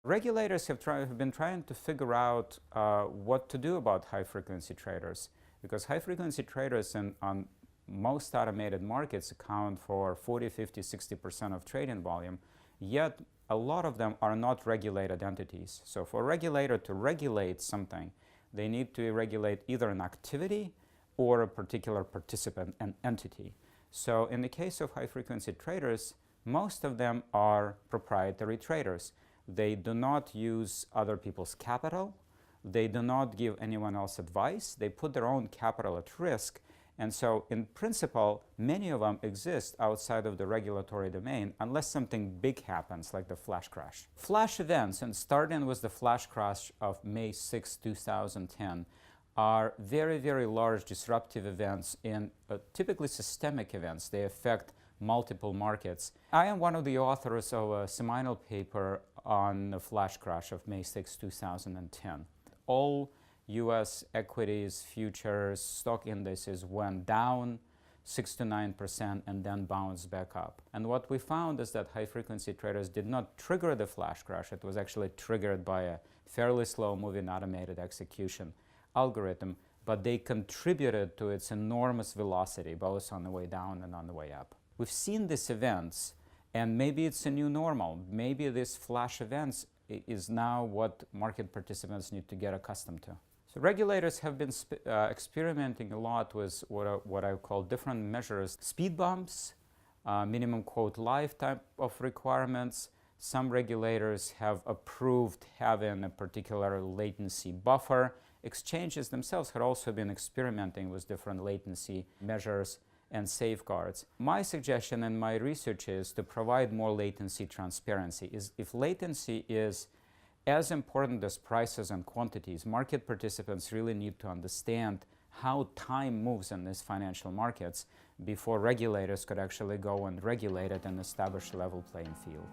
Regulators have been trying to figure out what to do about high-frequency traders, because high-frequency traders on most automated markets account for 40, 50, 60% of trading volume, yet a lot of them are not regulated entities. So for a regulator to regulate something, they need to regulate either an activity or a particular participant, an entity. So in the case of high-frequency traders, most of them are proprietary traders. They do not use other people's capital. They do not give anyone else advice. They put their own capital at risk. And so, in principle, many of them exist outside of the regulatory domain unless something big happens, like the flash crash. Flash events, and starting with the flash crash of May 6, 2010, are very, very large disruptive events and typically systemic events. They affect multiple markets. I am one of the authors of a seminal paper on the flash crash of May 6, 2010. All U.S. equities, futures, stock indices went down 6 to 9% and then bounced back up. And what we found is that high-frequency traders did not trigger the flash crash. It was actually triggered by a fairly slow-moving automated execution algorithm, but they contributed to its enormous velocity, both on the way down and on the way up. We've seen these events, and maybe it's a new normal. Maybe these flash events is now what market participants need to get accustomed to. So regulators have been experimenting a lot with what I call different measures. Speed bumps, minimum quote life type of requirements. Some regulators have approved having a particular latency buffer. Exchanges themselves had also been experimenting with different latency measures and safeguards. My suggestion and my research is to provide more latency transparency. If latency is as important as prices and quantities, market participants really need to understand how time moves in these financial markets before regulators could actually go and regulate it and establish a level playing field.